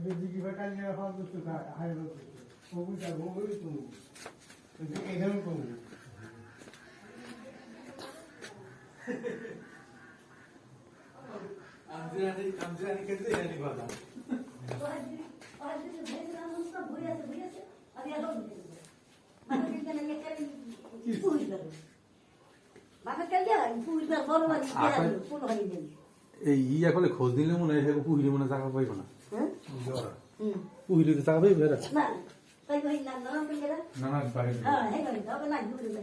Dici che cagli la fa tutto qua, hai lo stesso. O guida come tu. Perché che non tu. Amzirani che sei anni guarda. Oggi sei non sto buia se aveva dormito. Ma che te ne che fuori. Ma che gli fuori da foro ma di fuori হয়নি। এই ইয়া করলে খোঁজ দিলে মনে হয় পুহিলে মনে টাকা পাইব না পুহিলে তো টাকা পাইবে না না তাই কই না না পেলে না না বাইরে হ্যাঁ এই কই তবে না ঘুরে না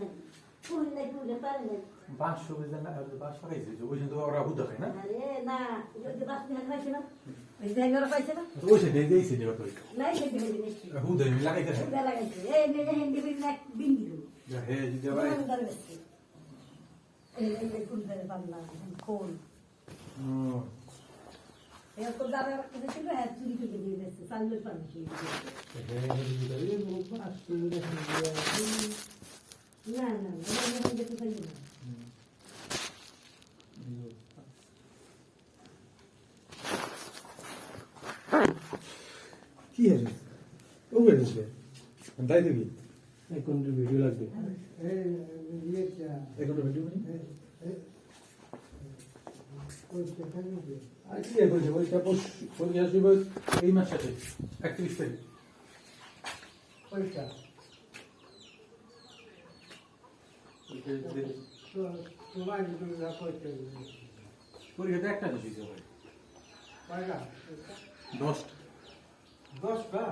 পুরি না পুরি পারে না 500 বেজে না 500 খাইছে ওই তো ওরা হুদ খায় না আরে না ওই যে বাস নিয়ে খাইছে না ওই জায়গায় পাইছে না ওই সে দেই দেইছে যে কই নাই খেতে হইনি নিশ্চয় হুদ লাগাইতে ওটা লাগাইছে এই মেয়ে হিন্দি বিন এক বিন দিল হে যে ভাই এই কোন ধরে বাংলা কোন এ তো দাঁড়া কিছু ছিল হ্যাঁ চুরি করে দিয়ে দিয়েছে সালুর পানি না না আমি যেতে পারি না কি আছে ও গেছে তাই দেখি এখন ভিডিও লাগবে এখন ভিডিও নেই আর কি বলছে ওইটা পরীক্ষা শুরু এই মাস সাথে 31 তারিখ পয়সা তোমার যদি না পয়সা পরীক্ষাটা একটা দিয়েছে ভাই পয়সা 10টা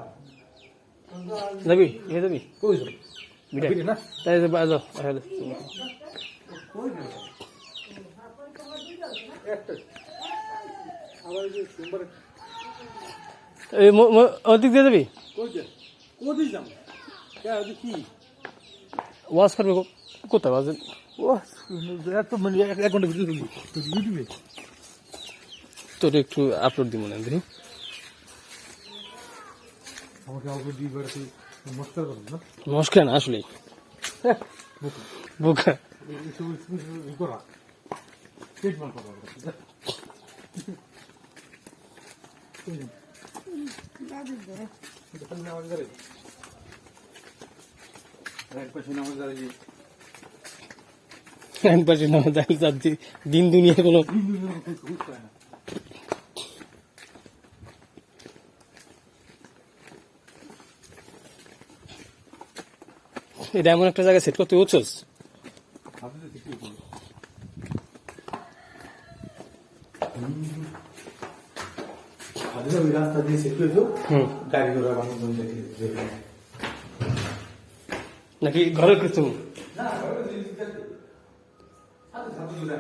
যাবি এ যাবি কই যাবে বিটা না তাই যাবে আজ আজ কই যাবে একটা আবার যে সোমবার এই অধিক দিয়ে যাবি কই যা কোদি যাম কে আদি কি ওয়াজ করবে কোথায় ওয়াজ ও এত মানে 1 ঘন্টা ভিডিও দিবি তো ইউটিউবে তোর একটু আপলোড দিব না দেখি আমাকে আগে দিবার কি নমস্কার করুন না নমস্কার না আসলে বোকা এই করা স্টেটমেন্ট করা একবার না যাচ্ছি দিন দুনিয়া কোনো এটা এমন একটা জায়গায় সেট করতে উঠছস রাস্তা দিয়ে সেট করে দাও গাড়ি ঘোড়া বাহন দেখে নাকি ঘরের কিছু না সাথে সাথে জুড়ে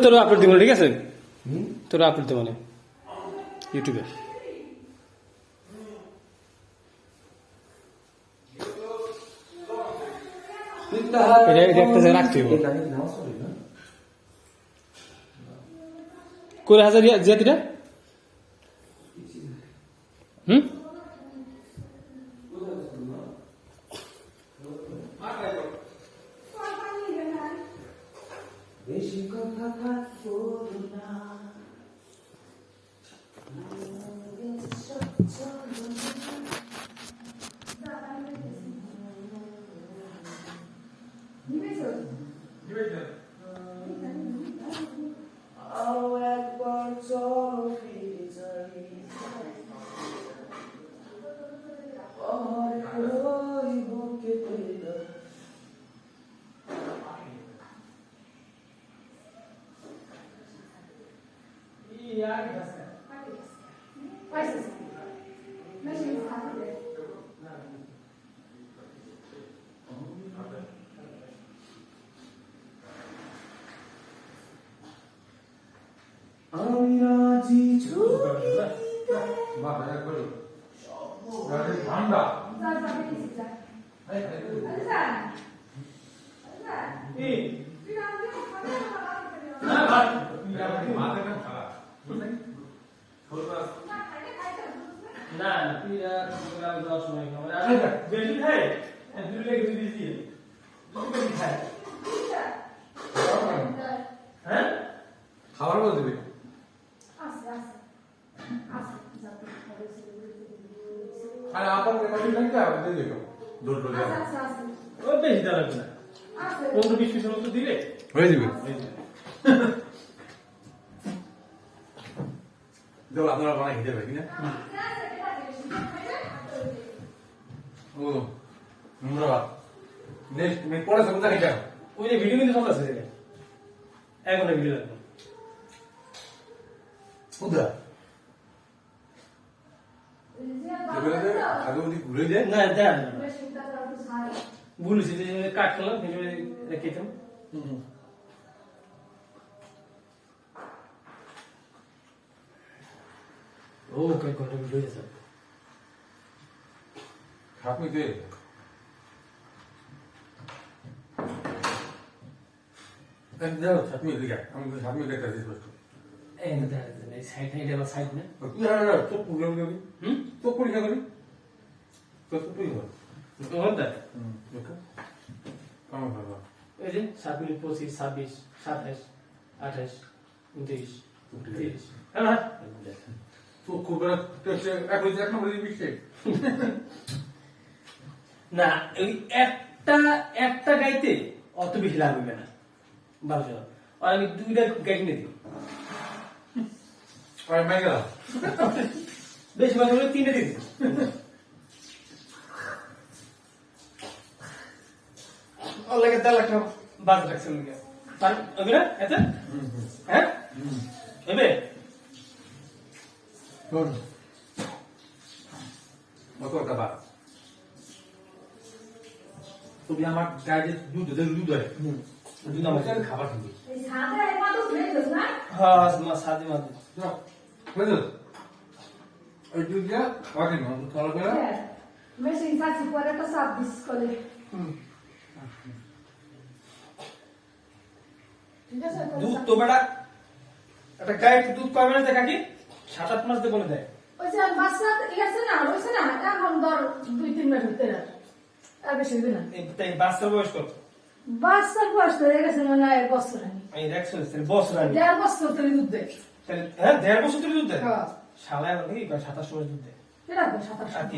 তোর আপলোড দিব ঠিক আছে তোর আপলোড দিব মানে ইউটিউবে এটা একটা জায়গায় রাখতে হবে করে হাজার জিয়াতিটা বেশি কথা থাকবো না আরো একবার চলো ফিরে যাই পাহাড়ের ওই বুকেতে আমি রাজি ছুটি মা ভাই করো গাড়ি ঠান্ডা না তুই যাওয়ার সময় বেশি খাই দুই লেগে দুই দিয়েছি বেশি খাই হ্যাঁ খাবার বল দিবি আরে আপন কে করি নাই কা দিয়ে দিও দূর দূর যাও ও বেশি দেওয়া লাগবে না 15-20 পিসের মতো দিলে হয়ে যাবে দেও আপনারা বানাই খেতে পারি না ও আমরা নেক্সট মে পরে সব জায়গায় যাও ওই যে ভিডিও কিন্তু সব আছে এখন ভিডিও লাগবে কোথা এবারে আগে ওদি ঘুরে যায় না দেন বলেছি যে কাট করলাম ভিডিও রেখেছিলাম ও কই কত ভিডিও আছে আপনি কে দাও আপনি এদিকে আমি আপনি দেখতে দিস বস্তু এই না দেন এই সাইড এটা সাইড না তুই আর তো পুরো করি তো পরীক্ষা করি তো তুই বল ওটা দেখো কেমন ভালো এই যে 7 মিনিট 25 26 27 28 29 30 হ্যাঁ তো খুব একই এক নম্বর দিবি না ওই একটা গাইতে অত বেশি লাগবে না 12 আর আমি দুইটা গাইতে দিই আর মাইগা বেশি ভালো হলে তিনটে দিই অল্লাগে 10 লাখ টাকা বাজেট রাখছেন নাকি তার হবে না এত হ্যাঁ হবে শোন কত টাকা তুমি আমার গায়ে দুধ হয় দুধ আমার খাবার খাবি হ্যাঁ মা সাদি মা বুঝলো ওই দুধটা খাওয়াতে না ভালো করে Mesin faci 40 sabbi skole. ঠিক আছে দুধ তো বেটা একটা গায়ে দুধ পাবে না দেখা কি 7-8 মাস দিয়ে বলে দেয় ওই যে বাচ্চা ইয়েছে না হইছে না এখন ধর 2-3 মাস ভিতরে আর বেশি হবে না এই বাচ্চার বয়স কত বাচ্চার বয়স তো হয়ে গেছে মানে 1 বছর আমি এই দেখছো বছর আনি 1.5 বছর ধরে দুধ দেয় তাহলে হ্যাঁ 1.5 বছর ধরে দুধ দেয় হ্যাঁ শালা এখন কি 27 মাস দুধ দেয় কেডা 27 সাথী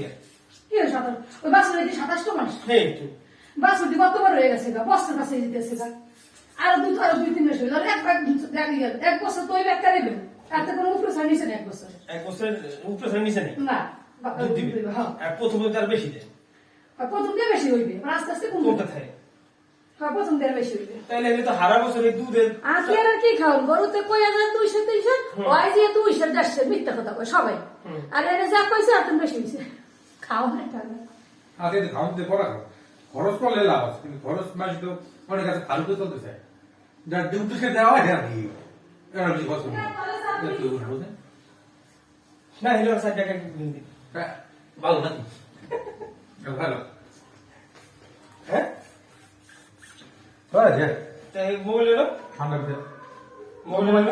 কি 27 ওই বাচ্চা কি 27 মাস নেই তো বাচ্চা দি কতবার হয়ে গেছে গা বছর কাছে যেতেছে গা আর দুধ আর 2-3 মাস হলো এক ভাগ লাগি গেল 1 বছর তো ওই ব্যাগটা নেবে এত কোনো উপরে ছাড়িয়েছে না 1 বছর এক বছরের উপরে ছাড়া নিচে নেই না দুধ দিবে হ্যাঁ আর প্রথম তার বেশি দেয় আর প্রথম দিয়ে বেশি হইবে আস্তে আস্তে কমবে কোনটা থাকে হ্যাঁ প্রথম দিয়ে বেশি হইবে তাহলে এগুলো তো হারা বছর এই দুধের আর কি আর কি খাও গরুতে কই 1200-300 ওই যে 200-150 মিথ্যা কথা কয় সবাই আর এনে যা কইছে আর তুমি বেশি হইছে খাও না টাকা আগে খাওয়াতে পড়া খরচ করলে লাভ আছে কিন্তু খরচ মাস তো অনেক আছে ফালতু চলতে চায় যার ডিউটি সে দেওয়া হয় আর কি এরা বেশি খরচ করে না হলে 60 টাকা কিনে দিই ভালো নাকি ভালো হ্যাঁ হয় যে তাই মোবাইল এলো ঠান্ডা ভিতরে মোবাইল এলো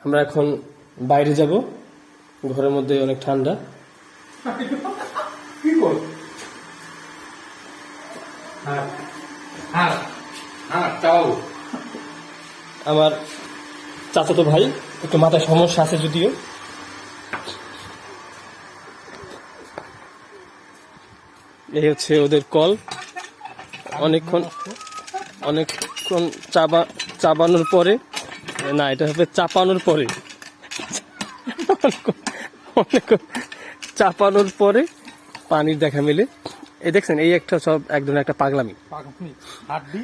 আমরা এখন বাইরে যাব ঘরের মধ্যে অনেক ঠান্ডা কি কর হ্যাঁ হ্যাঁ হ্যাঁ চাও আমার চাচাতো ভাই একটু মাথায় সমস্যা আছে যদিও এই হচ্ছে ওদের কল। অনেকক্ষণ চাবানোর পরে, না এটা হবে চাপানোর পরে, অনেকক্ষণ চাপানোর পরে পানির দেখা মেলে। এই দেখছেন, এই একটা সব এক ধরনের একটা পাগলামি। হাড্ডি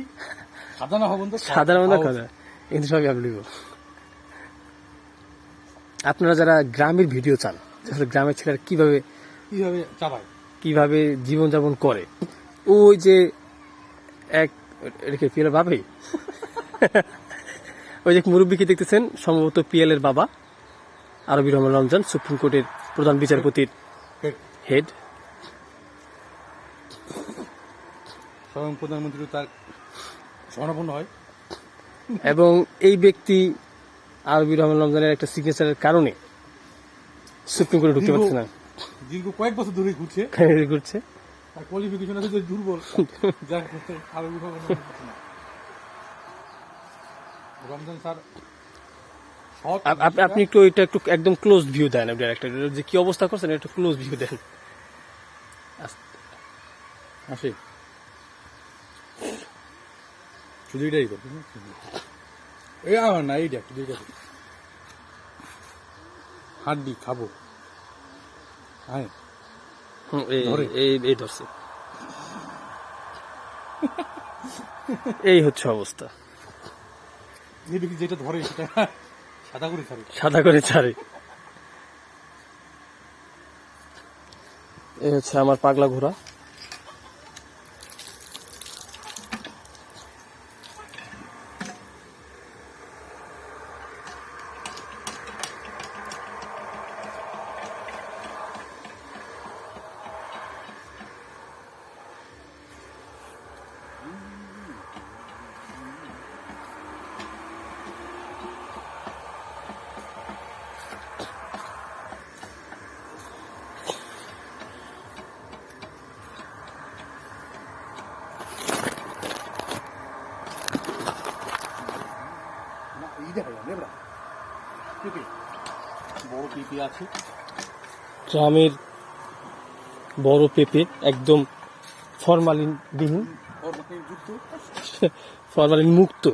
সাধারণত কথা কিন্তু সবই অ্যাভেলেবল। আপনারা যারা গ্রামের ভিডিও চান, গ্রামের ছেলেরা কিভাবে চাবায়, কিভাবে জীবনযাপন করে, ওই যে এক রেখে পিএলের বাবাই ওই যে মুরব্বীকে দেখতেছেন, সম্ভবত পিএলের বাবা আরবি রহমান রমজান, সুপ্রিম কোর্টের প্রধান বিচারপতির হেড। স্বয়ং প্রধানমন্ত্রী তার স্বর্ণাপন্ন হয়। এবং এই ব্যক্তি আরবি রহমান রমজানের একটা সিগনেচারের কারণে সুপ্রিম কোর্টে ঢুকতে পারছে না। দীর্ঘ কয়েক বছর ধরে ঘুরছে। তার কোয়ালিফিকেশন আছে যে দুর্বল, যার আরবি রমজান স্যার। আপনি একটু এটা একটু একদম ক্লোজ ভিউ দেন, ডাইরেক্টর যে কি অবস্থা করছেন একটু ক্লোজ ভিউ দেন। আসে শুধু এটাই তো, এই আমার না, এইটা দুইটা হাড্ডি খাবো। হ্যাঁ এই ধরছে, এই হচ্ছে অবস্থা। যেটা ধরে সেটা সাদা করে ছাড়ে। এই হচ্ছে আমার পাগলা ঘোড়া। বড় পিপি আছে, গ্রামের বড় পেঁপে, একদম ফরমালিনবিহীন, ফরমালিন মুক্ত।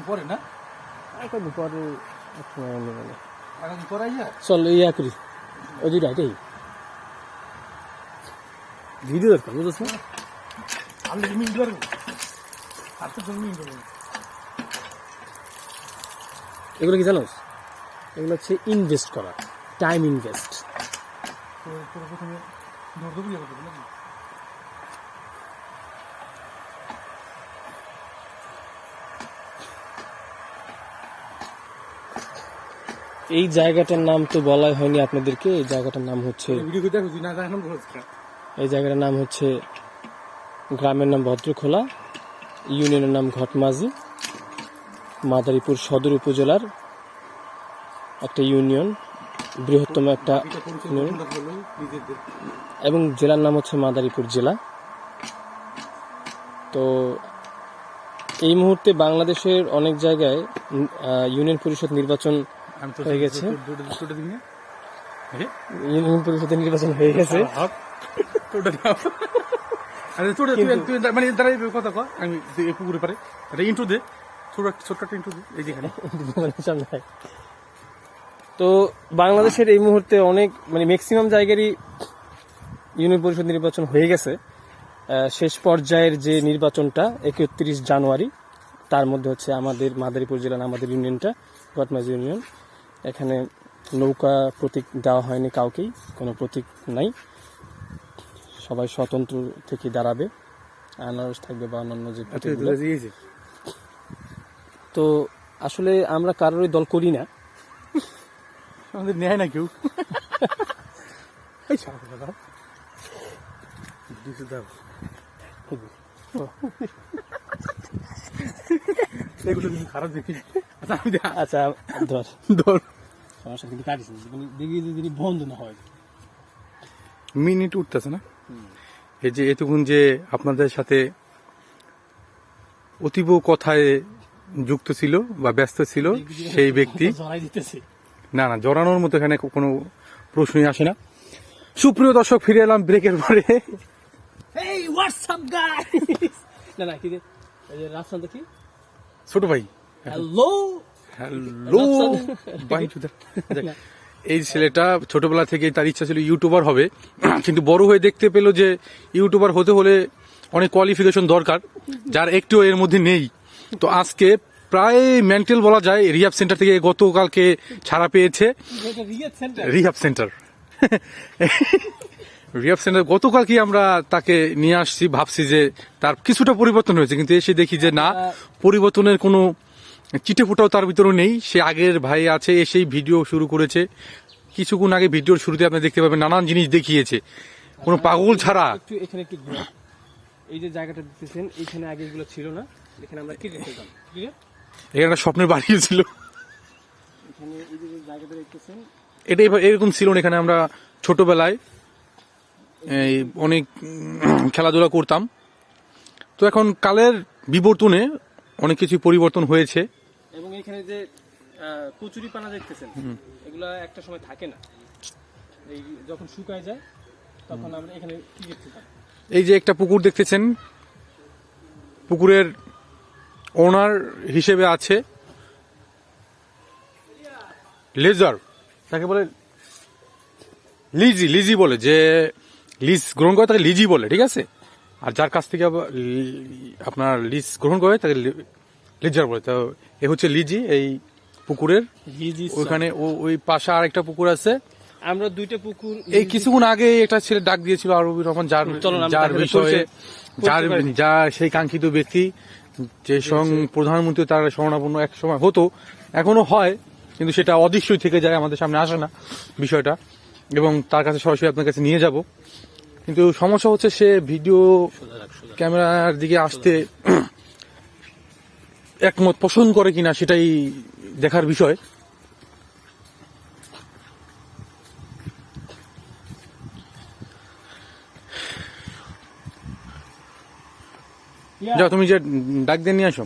পরে না পরে চল ইয়া করি, ওই দুইটা এটাই ভিডিও দরকার, বুঝেছ? এগুলো কি জানো? এগুলো হচ্ছে ইনভেস্ট করা, টাইম ইনভেস্ট। এই জায়গাটার নাম তো বলাই হয়নি আপনাদেরকে। এই জায়গাটার নাম হচ্ছে, এই জায়গাটার নাম হচ্ছে, গ্রামের নাম ভদ্রখোলা, ইউনিয়নের নাম ঘটমাঝি, মাদারীপুর সদর উপজেলার একটা ইউনিয়ন, বৃহত্তম একটা ইউনিয়ন, এবং জেলার নাম হচ্ছে মাদারীপুর জেলা। তো এই মুহূর্তে বাংলাদেশের অনেক জায়গায় ইউনিয়ন পরিষদ নির্বাচন হয়ে গেছে, ইউনিয়ন পরিষদের নির্বাচন হয়ে গেছে। আরে ছোট তুই মানে দাঁড়াই কথা কর আমি এই পুকুরে পারে একটা ইন্ট্রো দে ছোট্ট একটা ইন্ট্রো দে এই যেখানে তো বাংলাদেশের এই মুহূর্তে অনেক মানে ম্যাক্সিমাম জায়গারই ইউনিয়ন পরিষদ নির্বাচন হয়ে গেছে। শেষ পর্যায়ের যে নির্বাচনটা 31 জানুয়ারি, তার মধ্যে হচ্ছে আমাদের মাদারীপুর জেলার আমাদের ইউনিয়নটা গটমাজ ইউনিয়ন। এখানে নৌকা প্রতীক দেওয়া হয়নি কাউকেই, কোনো প্রতীক নাই, সবাই স্বতন্ত্র থেকে দাঁড়াবে, আনারস থাকবে বা অন্যান্য যে প্রতীকগুলো। তো আসলে আমরা কারোরই দল করি না, আমাদের নেয় না কেউ। এগুলো কিন্তু খারাপ দেখি। আচ্ছা ধর ধর সমস্যা কিন্তু কাটিস দেখি যদি বন্ধ না হয়। মিনিট উঠতেছে না, এই যে এতক্ষণ যে আপনাদের সাথে অতীব কথায় যুক্ত ছিল বা ব্যস্ত ছিল সেই ব্যক্তি জড়াই দিতেছে। না জড়ানোর মতো এখানে কোনো প্রশ্নই আসে না। সুপ্রিয় দর্শক, ফিরে এলাম ব্রেকের পরে। Hey, what's up guys? না কি রে, এই যে রাফসান দেখি ছোট ভাই, হ্যালো হ্যালো ভাই। এই ছেলেটা ছোটবেলা থেকে তার ইচ্ছা ছিল ইউটিউবার হবে, কিন্তু বড় হয়ে দেখতে পেল যে ইউটিউবার হতে হলে অনেক কোয়ালিফিকেশন দরকার, যার একটু এর মধ্যে নেই। তো আজকে প্রায় মেন্টাল বলা যায়, রিহাব সেন্টার থেকে গতকালকে ছাড়া পেয়েছে। রিহাব সেন্টার রিহাব সেন্টার গতকালকে আমরা তাকে নিয়ে আসছি, ভাবছি যে তার কিছুটা পরিবর্তন হয়েছে, কিন্তু এসে দেখি যে না, পরিবর্তনের কোনো চিটে ফুটাও তার ভিতরে নেই। সে আগের ভাই আছে, এসেই ভিডিও শুরু করেছে। কিছুক্ষণ আগে ভিডিওর শুরুতে আপনি দেখতে পাবেন নানান জিনিস দেখিয়েছে, কোনো পাগল ছাড়া। একটু এখানে একটু ঘোরা। এই যে জায়গাটা দিতেছেন, এখানে আগে এগুলো ছিল না, এখানে আমরা ক্রিকেট খেলতাম। এখানে একটা স্বপ্নের বাড়ি ছিল, এখানে এই যে জায়গাটা দেখতেছেন, এটা এরকম ছিল না। এখানে আমরা ছোটবেলায় এই অনেক খেলাধুলা করতাম। তো এখন কালের বিবর্তনে অনেক কিছু পরিবর্তন হয়েছে। এবং এখানে যে কচুরি পানা দেখতেছেন, এগুলা একটা সময় থাকে না, এই যখন শুকায় যায় তখন আমরা এখানে ক্রিকেট খেলতাম। এই যে একটা পুকুর দেখতেছেন, পুকুরের ওনার হিসেবে আছে লেজার, তাকে বলে লিজি বলে, যে লিজ গ্রহণ করে তাকে লিজি বলে, ঠিক আছে। আর যার কাছ থেকে আপনার লিজ গ্রহণ করে তাকে লেজার বলে। তো এ হচ্ছে লিজি এই পুকুরের। ওইখানে ওই পাশে আরেকটা পুকুর আছে। আমরা দুইটা পুকুর, এই কিছুক্ষণ আগে একটা ছেলে ডাক দিয়েছিল আরবি রহমান, যার বিষয়ে যা সেই কাঙ্ক্ষিত ব্যক্তি, যে প্রধানমন্ত্রী তার শরণাপন্ন এক সময় হতো, এখনো হয়, কিন্তু সেটা অদৃশ্যই থেকে যায়, আমাদের সামনে আসে না বিষয়টা। এবং তার কাছে সরাসরি আপনার কাছে নিয়ে যাব, কিন্তু সমস্যা হচ্ছে সে ভিডিও ক্যামেরার দিকে আসতে একমত পোষণ করে কিনা সেটাই দেখার বিষয়। যাও, তুমি যে ডাক দিয়ে নিয়ে আসো।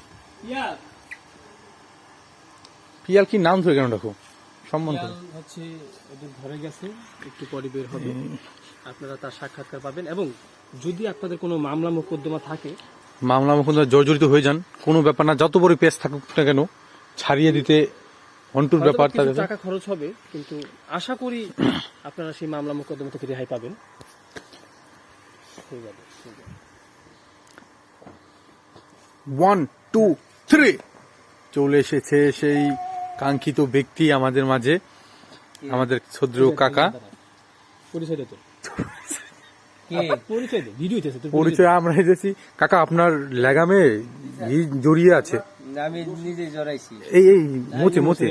পিয়াল কি নাম ধরে কেন রাখো? সম্মান করো। হচ্ছে ওদের ঘরে গেছে, একটু পরে বের হবে, আপনারা তার সাক্ষাৎকার পাবেন। এবং যদি আপনাদের কোনো মামলা মোকদ্দমা থাকে, মামলা মোকদ্দমা জর্জরিত হয়ে যান, কোনো ব্যাপার না, যত বড় পেশ থাকুক না কেন ছাড়িয়ে দিতে অন্টুর ব্যাপার। কিছু টাকা খরচ হবে, কিন্তু আশা করি আপনারা সেই মামলা মোকদ্দমা থেকে রেহাই পাবেন। 1 2 3 চলে এসেছে সেই কাঙ্ক্ষিত ব্যক্তি আমাদের মাঝে, আমাদের ছদ্র কাকা। পরিচয় দিতে পরিচয় দে, ভিডিও হইতেছে তো। পরিচয় আমরা এসেছি কাকা, আপনার লাগামে জড়িয়ে আছে। আমি নিজে জড়াইছি। এই মোচে মোচে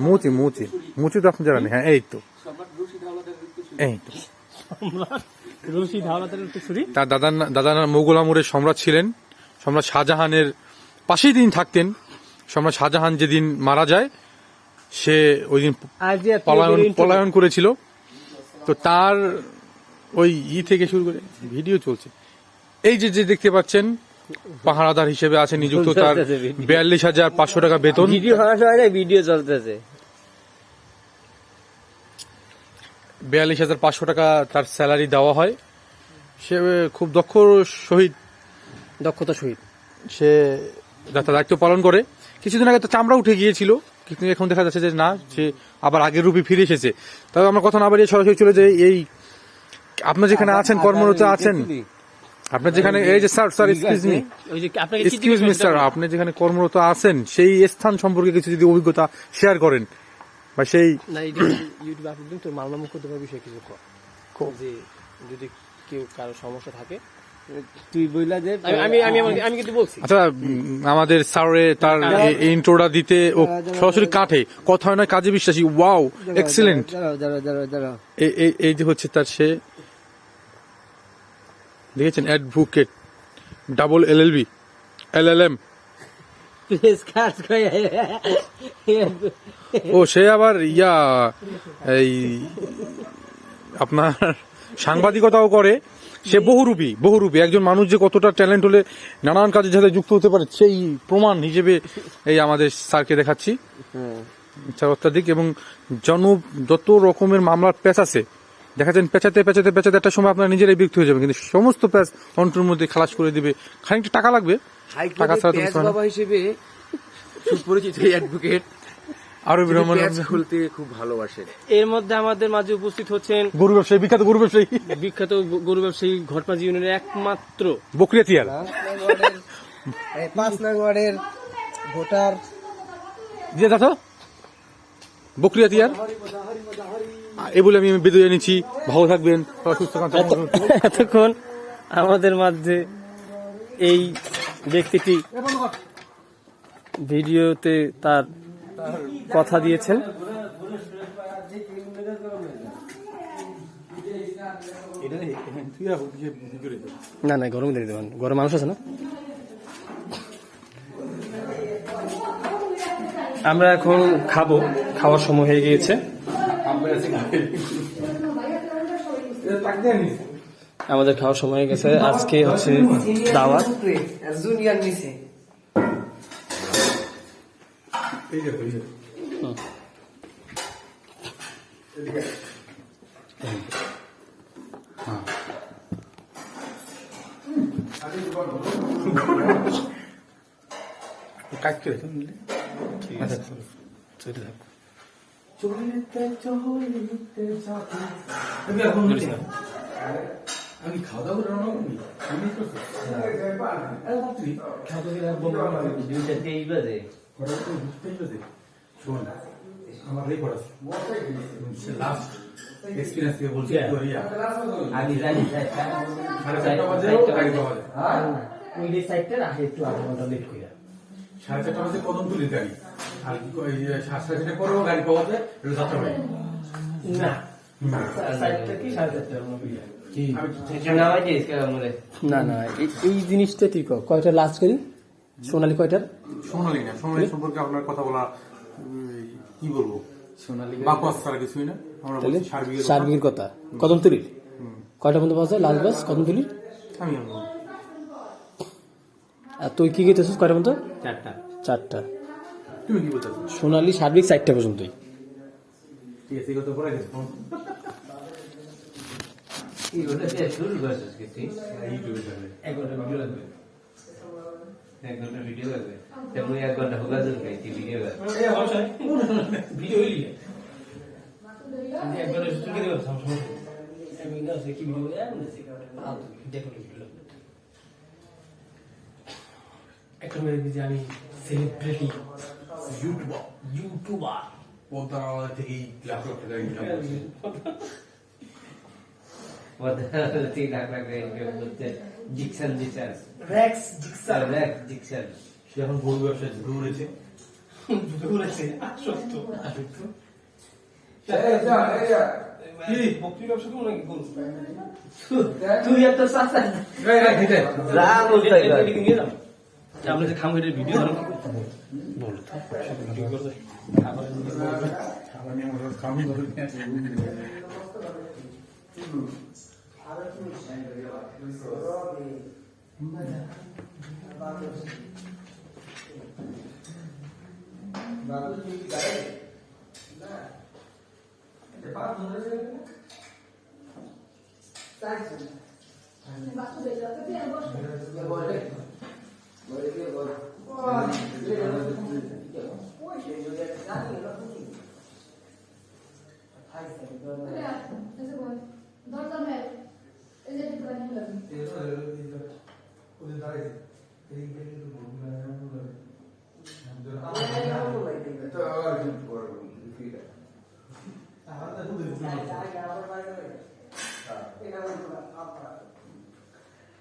মোচে মোচে মোচে তো আপনি জানেন। হ্যাঁ, এই তো রশিদ হাওলাদারের একটু ছুরি। তার দাদা মোগল আমলের সম্রাট ছিলেন, সম্রাট শাহজাহানের পাশেই দিন থাকতেন। সম্রাট শাহজাহান যেদিন মারা যায়, সে ওই দিন পলায়ন করেছিল। তো তার ওই থেকে শুরু করে ভিডিও চলছে। এই যে দেখতে পাচ্ছেন, পাহারাদার হিসেবে আছে নিযুক্ত, তার 42,500 টাকা বেতন। ভিডিও চলতেছে। 42,500 টাকা তার স্যালারি দেওয়া হয়। সে খুব সহিত দক্ষতা সহিত। সে তার দায়িত্ব পালন করে। কিছুদিন আগে তো চামড়া উঠে গিয়েছিল, কিন্তু এখন দেখা যাচ্ছে যে না, সে আবার আগের রূপে ফিরে এসেছে। তবে আমরা কথা না বাড়িয়ে সরাসরি চলে যাই। এই আপনার যেখানে আছেন, কর্মরত আছেন, আপনার যেখানে, এই যে স্যার এক্সকিউজ মি, ওই যে আপনাকে কি এক্সকিউজ মি স্যার, আপনি যেখানে কর্মরত আছেন সেই স্থান সম্পর্কে কিছু যদি অভিজ্ঞতা শেয়ার করেন, বা সেই না ইউটিউবে আপলোড দিন, তো মামলা মোকদ্দমার বিষয়ে কিছু কর, যে যদি কেউ কারো সমস্যা থাকে তুই বইলা যে আমি কিন্তু বলছি। আচ্ছা, আমাদের স্যারে তার ইন্ট্রোটা দিতে ও সরাসরি কাটে, কথা হয় না, কাজে বিশ্বাসী। Wow, excellent. দাঁড়াও এই যে হচ্ছে তার, সে দেখেছেন, advocate, double LLB, LLM। Press কাজ কই ও সে আবার এই আপনার সাংবাদিকতাও করে। সে বহুরূপী একজন মানুষ, যে কতটা ট্যালেন্ট হলে নানান কাজের সাথে যুক্ত হতে পারে, সেই প্রমাণ হিসেবে এই আমাদের স্যারকে দেখাচ্ছি। স্যার অত্যাধিক, এবং যত রকমের মামলার প্যাচ আছে, দেখাচ্ছেন পেঁচাতে একটা সময় আপনার নিজেরাই বিরক্ত হয়ে যাবে, কিন্তু সমস্ত প্যাচ অন্টের মধ্যে খালাস করে দিবে। খানিকটা টাকা লাগবে, টাকা ছাড়া তো কিছু হয় না। বাবা হিসেবে সুপরিচিত অ্যাডভোকেট আরবি রহমান খুলতে খুব ভালোবাসে। এর মধ্যে আমাদের মাঝে উপস্থিত হচ্ছেন গরু ব্যবসায়ী, বিখ্যাত গরু ব্যবসায়ী ঘটপাজি ইউনিয়নের একমাত্র বকরিয়া তিয়ার, 5 নং ওয়ার্ডের ভোটার দিয়ে দেখো বকরিয়া তিয়ার। এ বলে আমি বিদায় নিচ্ছি। ভালো থাকবেন, সবাই সুস্থ থাকবেন। এতক্ষণ আমাদের মাঝে এই ব্যক্তিটি ভিডিওতে তার কথা দিয়েছেন। না গরম দিয়ে দেবেন, গরম মানুষ আছে না। আমরা এখন খাওয়ার সময় হয়ে গিয়েছে। আমাদের খাওয়ার সময় হয়ে গেছে। আজকে হচ্ছে দাওয়াত। জুনিয়র নিছে আমি খাওয়া দাওয়া করে রান্না করি, আমি শোন, আমার রেকর্ড আছে, লাস্ট এক্সপিরিয়েন্স থেকে বলছি। আমি জানি সাড়ে 4টা বাজে গাড়ি পাওয়া যায়, ওই সাইডটা রাখে একটু আধা ঘন্টা লেট করে। 4:30 বাজে কদমতলির গাড়ি, আর কি 7:30 পরেও গাড়ি পাওয়া যায়, এটা যাত্রা বাড়ি না সাইডটা কি 4:30 না এই জিনিসটা ঠিক। কয়টা লাস্ট করি? সোনালী কয়টার? সোনালী না, সোনালী সম্পর্কে আপনার কথা বলা কি বলবো, সোনালী বাকওয়াস ছাড়া কিছুই না। আমরা বলছি সার্বিকের কথা। কদমতলির কয়টা পর্যন্ত পাওয়া যায় লাস্ট বাস কদমতলির? আমি আর তুই কি গেছিস কয়টা পর্যন্ত? 4টা। তুমি কি বলছো? সোনালী সার্বিক 4টা পর্যন্তই। ঠিক আছে, এই কথা পরে গেছে ভিডিও লাগবে 1 ঘন্টা হোক ভিডিও আমি সেলিব্রিটি ইউটিউবার পদ্মার থেকেই লাখ লাখ টাকা ইনকাম করছে। 3 লাখ টাকা ইনকাম করতে। জিকসান সে এখন গরু ব্যবসায় দৌড়েছে। তুই এত সাসা আমরা যে খামগেটের ভিডিও বলো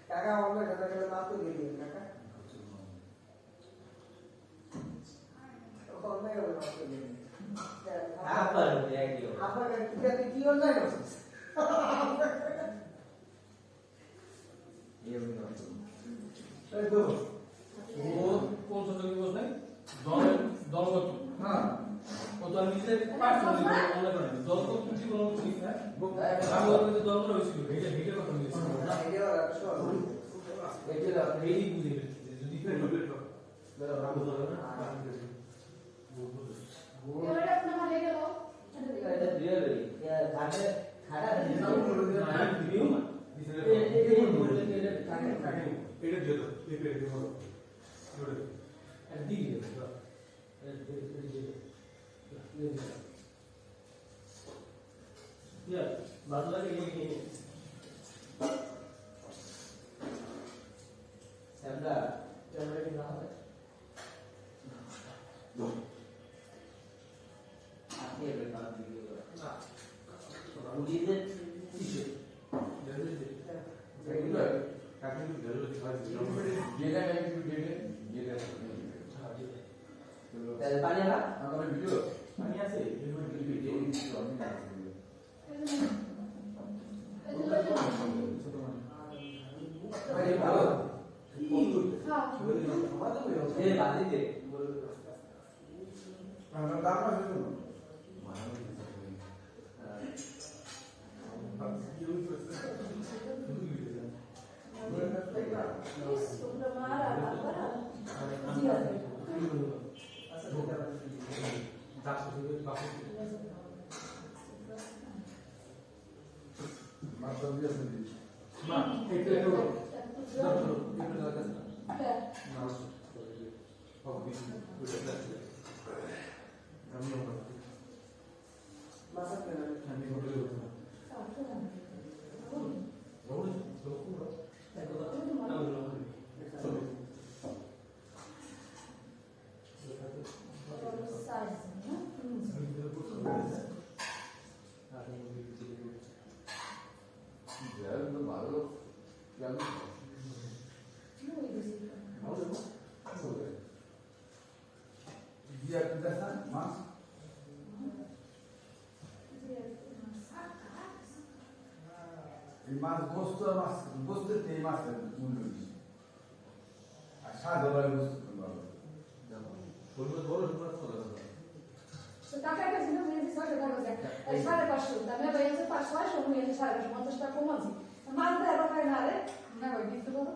টাকা অন্য টাকা না তো দিয়ে টাকা আপনার কি অন্যায় করছিস এবারে আপনার হয়ে গেল মাছ গোস্ত মাছ গোস্তের থেকে মাছের মূল্য বেশি আর স্বাদ হবে গোস্ত টাকা কাছে না মেয়ে 6 টাকা আছে এই 550 দামে বাইরে 500 মেয়ে 550 টাকা কম আছে মাছ দেয় বা না রে না ভাই দিতে পারো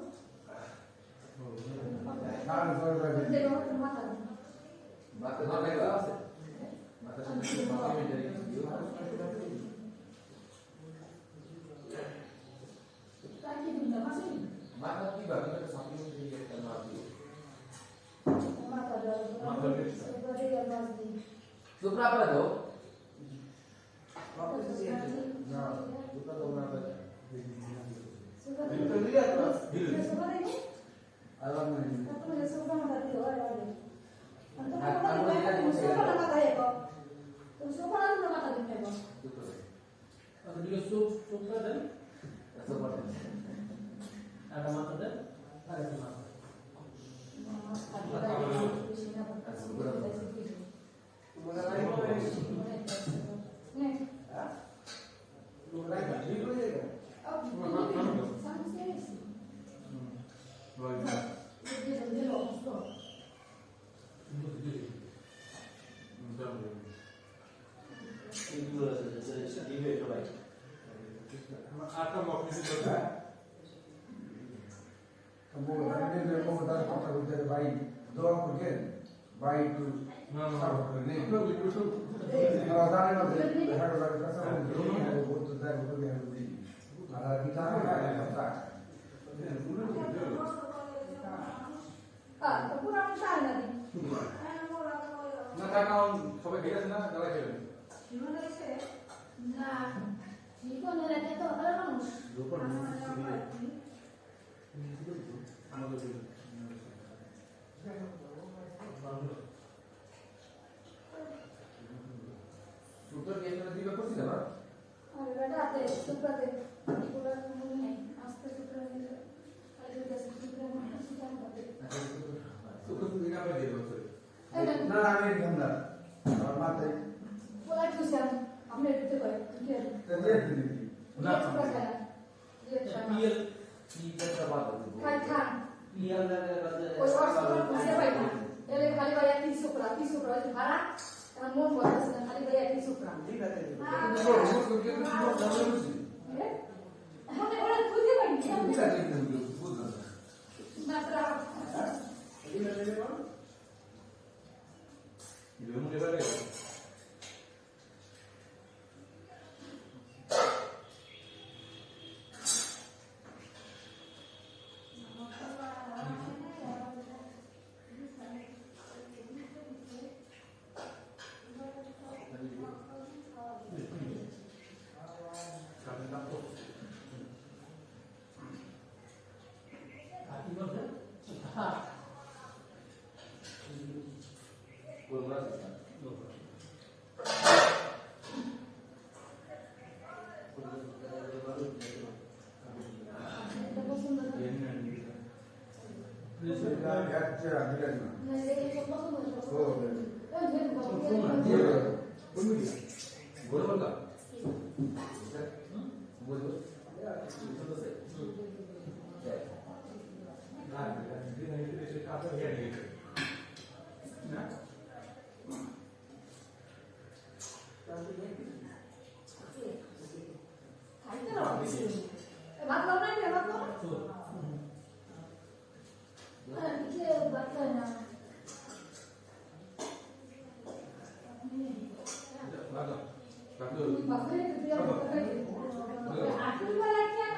সবাই ঠিক আছে না দাদা খেলেন না জীবনের এত ভালো মানুষ সুতোর কেন্দ্র দিকে করছিল না আর বেটাতে সুপ্রাতে পুরো মনে নেই আস্তে সুপ্রা নিয়ে আর যদি সুপ্রা মনে সুপ্রা হবে সুতোর দিকে আমরা দিয়ে বলছি না না আমি এরকম না আমার মাথায় বলা তুই আপনি এটাতে করে ঠিক আছে দিয়ে দিবি না সুপ্রা খায় পিএল কি কথা বাদ খায় খান পিএল ওই অর্থটা বুঝে পাই না এলে খালি ভাই একই সুপ্রা ভাড়া আর মন বলতেছে না খালি ভাই একই সুপ্রা ঠিক আছে মনে করে খুঁজে পাই না মাত্র ভাত লাও না ভাত লাও ভাত লাও না বাপরে তুই আর কথা কি আটুল वाला क्या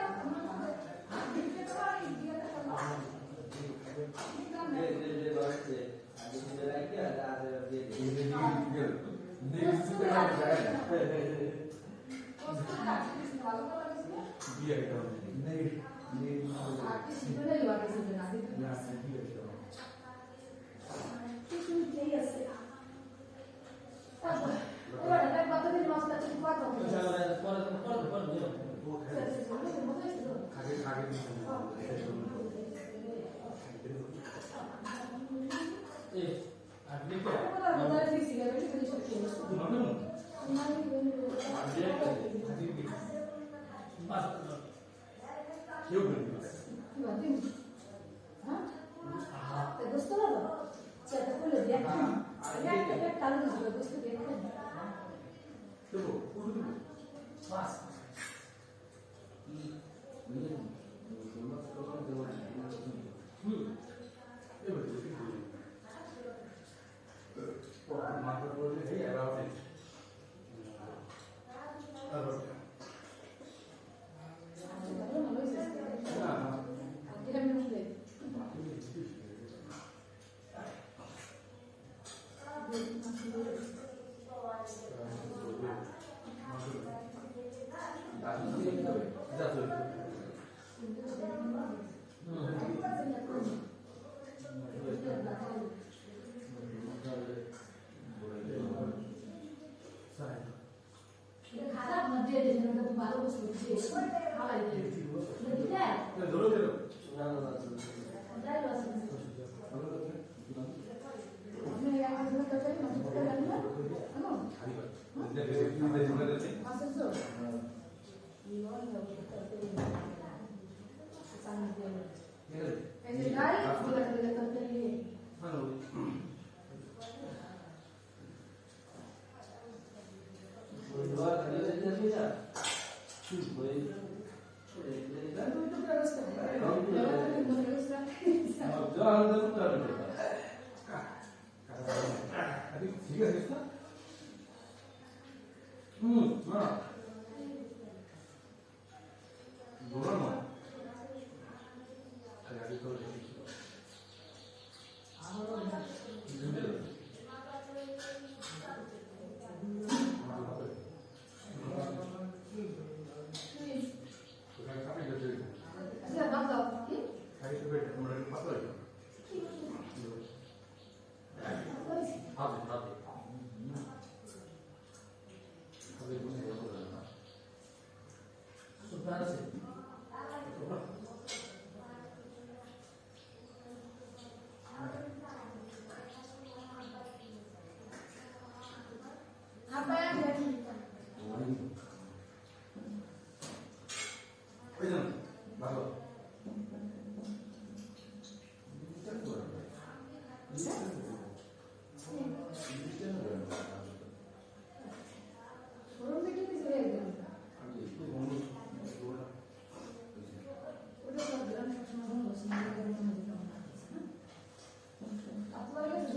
Gracias. শোরুম থেকে কিছু হয়ে গেল ওটা সব গ্রাম সবসময় বন্ধ আছে আপনার কাছে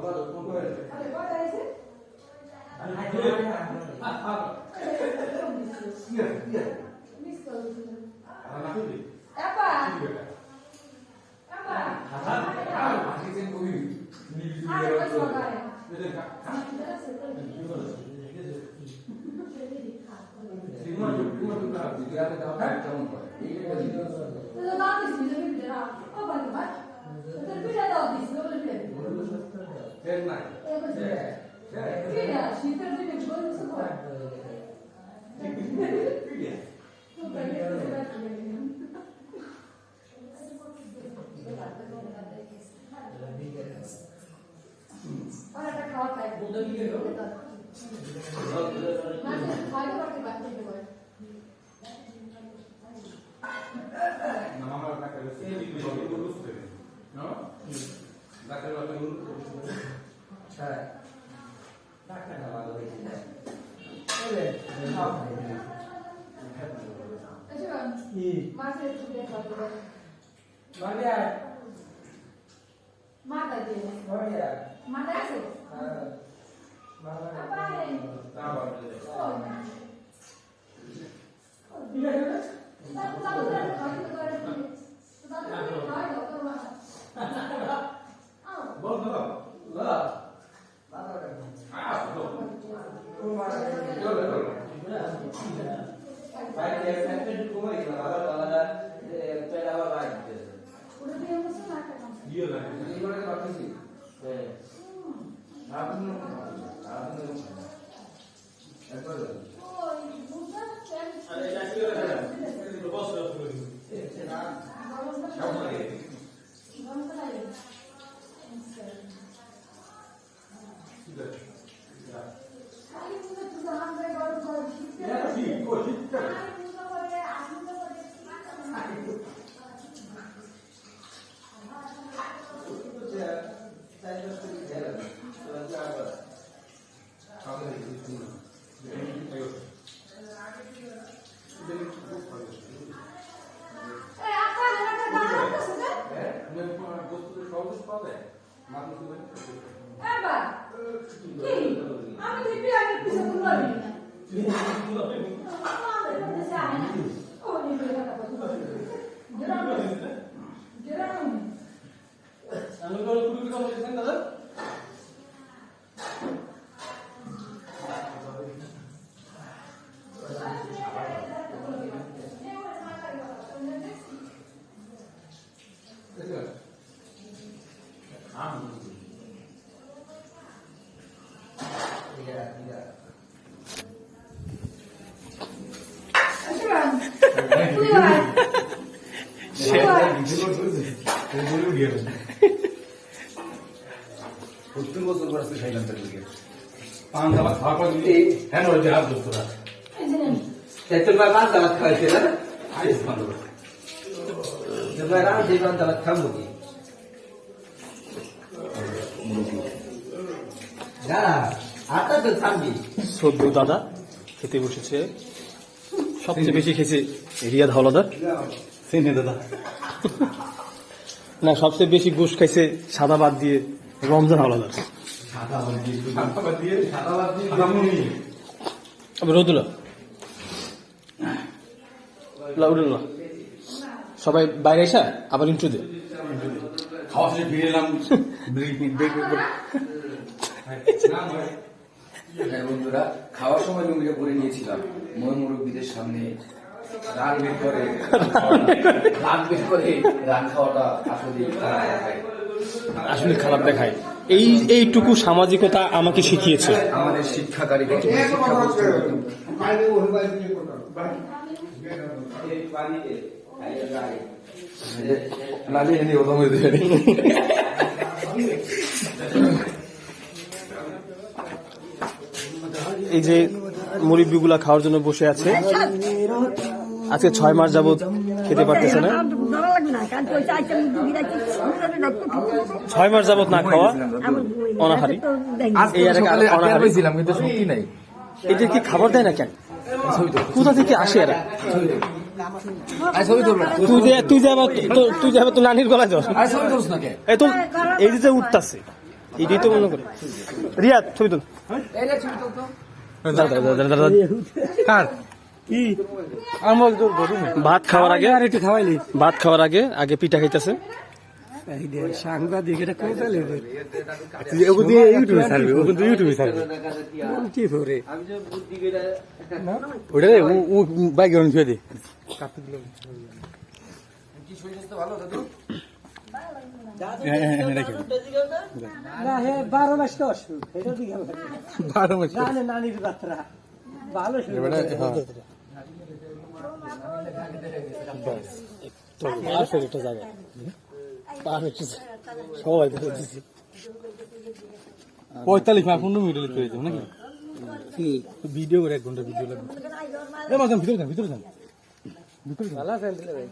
জল কোনো কথা আছে Apa? ওটা দিয়ে বসে না একটা কাজ। এই আপনার এলাকায় দাঁড়ানো আছে না? এবার কি? আমি তো বিয়ারের পিছে ঘুরলাম না। আমাদের কাছে আয় না। ও নিজের কথা বলতে পারে। গেরাম। তুই আয়। প্রত্যেক বছর করে আসতে খাইলাম তার দিকে পান দাবা খাওয়ার পর দিলে হ্যাঁ ওই যে হাত দোস্তরা এই যে নেন। তোমার পাঁচ দাবাত খাওয়াইছে না আইস ভালো তোমার আর যে পাঁচ দাবাত খাবো কি দাদা আটা তো থামবি সদ্য দাদা খেতে বসেছে, সবচেয়ে বেশি খেয়েছে রিয়াদ হাওলাদার। সিনে দাদা না, সবচেয়ে বেশি গোশ খাইছে সাদা বাদ দিয়ে রমজান হাওলাদার। সাদাবাদ দিয়ে সাদামুনি আবার রোদুল্লাহ লাউডুল্লাহ সবাই বাইরে এসা আবার ইন্ট্রো দে। খাওয়া শেষে ফিরে এলাম হ্যাঁ বন্ধুরা, খাওয়ার সময় লুঙ্গিটা পরে নিয়েছিলাম ময় মুরব্বীদের সামনে রান বের করে রান খাওয়াটা আসলে খারাপ দেখায়। এইটুকু সামাজিকতা আমাকে শিখিয়েছে। আমাদের শিক্ষা কারিগর শিক্ষা নালি এনে ওদম হয়ে যায় এই যে মুরব্বিগুলা খাওয়ার জন্য বসে আছে, আজকে 6 মাস যাবত খেতে পারতেছে না। 6 মাস যাবত না খাওয়া অনাহারি। এই আর এক অনাহারি ছিলাম কিন্তু শক্তি নাই। এটা কি খাবার দেয় না কেন? কোথা থেকে আসে এরা? তুই যে আবার তো নানির গলায় ধর। এই যে উঠতাছে এটাই তো মনে করে। রিয়াদ ছবি তুল। ভাত খাওয়ার আগে আর একটু খাওয়াইলি। ভাত খাওয়ার আগে আগে পিঠা খাইতেছে। সাংবাদিক এটা কোথায় লেগে ইউটিউবে ছাড়বে, ও কিন্তু ইউটিউবে ছাড়বে। কি করে ওটা ও বাইক ছুঁয়ে দে। না হে 12 মাস তো অসুখ এটা দিকে 12 মাস জানে নানির যাত্রা ভালো শুরু পারফেক্ট একটা জায়গা, সবাই 45 মিনিট 15 মিনিট লিখতে হয়েছে নাকি? ভিডিও করে 1 ঘন্টা ভিডিও লাগবে। ভিতরে যান। ভালো আছেন দিলে ভাই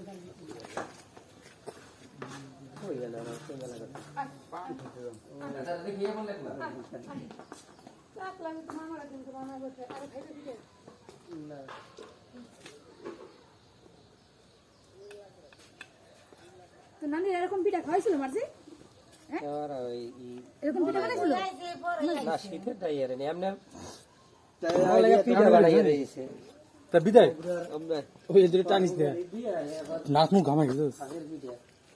তো নানি এরকম পিঠা খাওয়াইছিল মাঝে? এরকম পিঠা বানাইছিল? না শীতের ডাইয়ারে নি এমনি তা বিদায় ওই এদের টানিস দেয়া নাক মুখ ঘামাই গেল।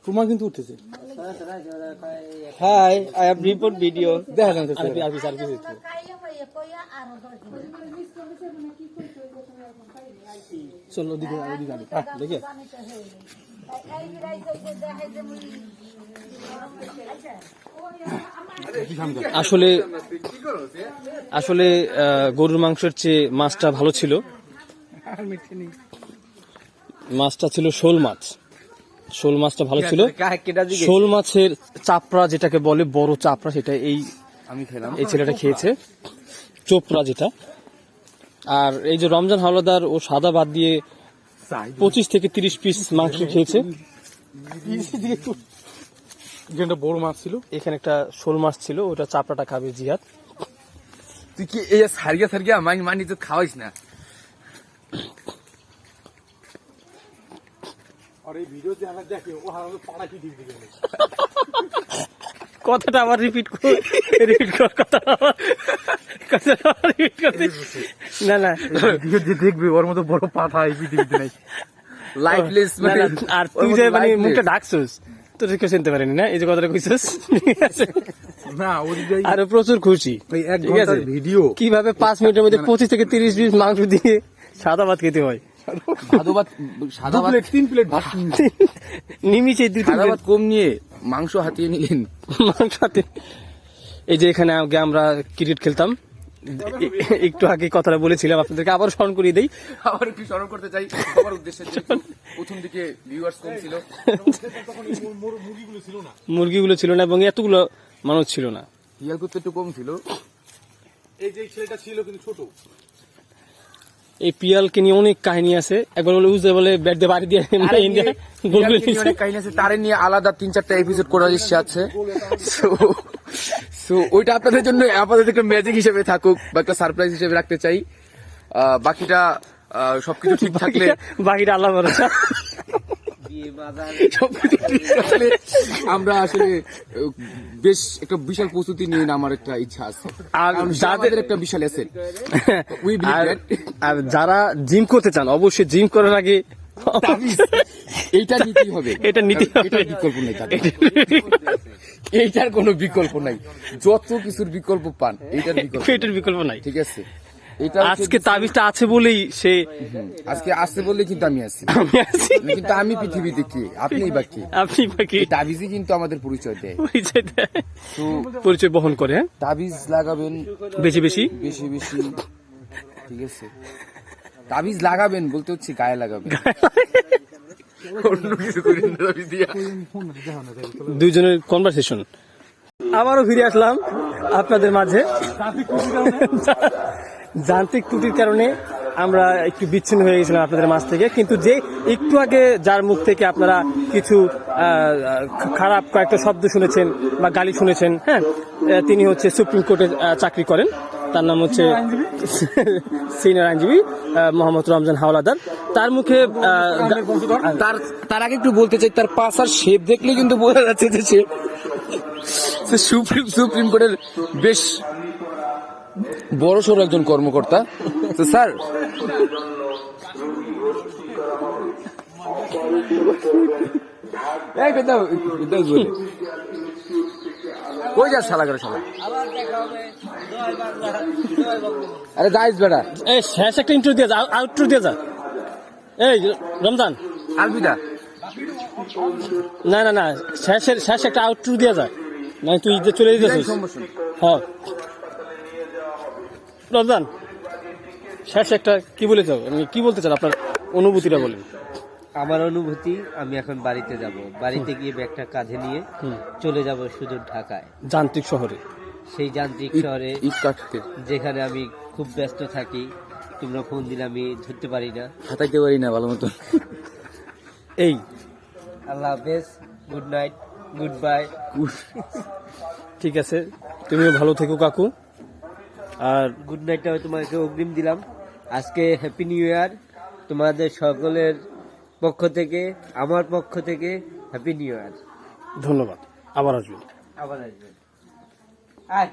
তোমার কিন্তু উঠতেছে। Hi I have report video দেখা যাচ্ছে সার্ভিস চল ওদিকে ওদিকে আগে দেখে এই রাইতে দেখাই যে মুই আসলে আসলে গরুর মাংসের চেয়ে মাছটা ভালো ছিল। মাছটা ছিল শোল মাছ। শোল মাছটা ভালো ছিল। শোল মাছের চাপড়া যেটাকে বলে, বড় চাপড়া, সেটা আমি খেলাম। এই ছেলেটা খেয়েছে, চোপড়া যেটা। আর এই যে রমজান হাওলাদার ও সাদা বাদ দিয়ে 25 থেকে 30 পিস মাংস খেয়েছে। যেটা বড় মাছ ছিল, এখানে একটা শোল মাছ ছিল, ওটা চাপড়াটা খাবে জিহাদ। তুই কি এই সারিয়া সারিয়া মানি তো খাওয়াইস না। আর এই ভিডিও যে আমরা দেখে ও হারানো পাড়া কি দিক দিকে কথাটা আবার রিপিট কর কথাটা আবার রিপিট করতে। না না, ভিডিও যে দেখবে ওর মতো বড় পাঠা এই পৃথিবীতে নাই। লাইফলেস না, না, আর তুই যে মানে মুখটা ডাকছিস, তোর কেউ চিনতে পারেনি না এই যে কথাটা কইছিস। না ওদিকে আর প্রচুর খুশি। ওই 1 ঠিক আছে? ঘন্টার ভিডিও কিভাবে 5 মিনিটের মধ্যে 25 থেকে 30 পিস মাংস দিয়ে সাদা ভাত খেতে হয়। সাদা ভাত 3 প্লেট ভাত নিমিষে সাদা ভাত কম নিয়ে মাংস হাতিয়ে নিলেন। মাংস হাতে। এই যে এখানে আগে আমরা ক্রিকেট খেলতাম, একটু আগে কথাটা বলেছিলাম, আপনাদেরকে আবার স্মরণ করিয়ে দেই। আবার একটু স্মরণ করতে চাই সবার উদ্দেশ্যে, যেহেতু প্রথম দিকে ভিউয়ার্স কম ছিল, মুরগিগুলো ছিল না এবং এতগুলো মানুষ ছিল না। হিয়াল করতে একটু কম ছিল। এই যে ছেলেটা ছিল কিন্তু ছোট। এই পিয়ালকে নিয়ে অনেক কাহিনী আছে। একবার বলে বুঝতে বলে ব্যাট দিয়ে বাড়ি দিয়ে ইন্ডিয়া গোল করে দিয়েছে। অনেক কাহিনী আছে, তারে নিয়ে আলাদা 3-4টা এপিসোড করার ইচ্ছা আছে। সো ওইটা আপনাদের জন্য আপাতত একটা ম্যাজিক হিসেবে থাকুক বা একটা সারপ্রাইজ হিসেবে রাখতে চাই। বাকিটা সবকিছু ঠিক থাকলে বাকিটা আল্লাহ ভরসা। সবকিছু ঠিক থাকলে আমরা আসলে বেশ একটা বিশাল প্রস্তুতি নিয়ে আমার একটা ইচ্ছা আছে। আর যাদের একটা বিশাল অ্যাসেট উই বিলিভ দ্যাট। আর যারা জিম করতে চান অবশ্যই জিম করার আগে এইটা নিতেই হবে। এটা নিতে হবে। এটার বিকল্প নেই তাদের। এইটার কোনো বিকল্প নাই। যত কিছুর বিকল্প পান, এইটার বিকল্প এটার বিকল্প নাই। ঠিক আছে? এটা আজকে তাবিজটা আছে বলেই সে আজকে আসছে বললে কিন্তু আমি আছি। আমি আছি। কিন্তু আমি পৃথিবীতে কি, আপনি বা কি? আপনি বাকি এই তাবিজই কিন্তু আমাদের পরিচয় দেয়। পরিচয় দেয়, তো পরিচয় বহন করে। হ্যাঁ, তাবিজ লাগাবেন বেশি বেশি। বেশি বেশি, ঠিক আছে? তাবিজ লাগাবেন বলতে হচ্ছে গায়ে লাগাবেন, অন্য কিছু করেন না তাবিজ দিয়া। দুইজনের কনভারসেশন। আবারও ফিরে আসলাম আপনাদের মাঝে। যান্ত্রিক ত্রুটির কারণে আমরা একটু বিচ্ছিন্ন হয়ে গেছিলাম আপনাদের মাঝ থেকে, কিন্তু যে একটু আগে যার মুখ থেকে আপনারা কিছু খারাপ কয়েকটা শব্দ শুনেছেন বা গালি শুনেছেন, হ্যাঁ, তিনি হচ্ছে সুপ্রিম কোর্টে চাকরি করেন। তার নাম হচ্ছে সিনিয়র আইনজীবী মোহাম্মদ রমজান হাওলাদার। তার মুখে তার আগে একটু বলতে চাই, তার পাশার শেপ দেখলে কিন্তু বোঝা যাচ্ছে যে সে সুপ্রিম কোর্টের বেশ বড় সড় একজন কর্মকর্তা। তো স্যার, কই যাস শালা করে শালা? আরে যাইস বেটা, এই শেষ একটা ইন্টারভিউ দিয়ে যা, আউটরো দিয়ে যা। এই রমজান, আলবিদা। না না না, শেষ একটা আউটরো দিয়ে যা, না তুই যে চলে যেতেছিস। হ্যাঁ রমজান, শেষ একটা কি বলে যাও, কি বলতে চান, আপনার অনুভূতিটা বলেন। আমার অনুভূতি, আমি এখন বাড়িতে যাব, বাড়িতে গিয়ে ব্যাগটা কাঁধে নিয়ে চলে যাব সুদূর ঢাকায়, যান্ত্রিক শহরে। সেই যান্ত্রিক শহরে যেখানে আমি খুব ব্যস্ত থাকি, তোমরা ফোন দিলে আমি ধরতে পারি না, হাতাইতে পারি না ভালো মতো। এই আল্লাহ হাফেজ, গুড নাইট, গুড বাই। ঠিক আছে, তুমিও ভালো থেকো কাকু। আর গুড নাইটটা তোমাকে অগ্রিম দিলাম। আজকে হ্যাপি নিউ ইয়ার তোমাদের সকলের পক্ষ থেকে, আমার পক্ষ থেকে হ্যাপি নিউ ইয়ার। ধন্যবাদ, আবার আসবেন। আবার আসবেন। আয়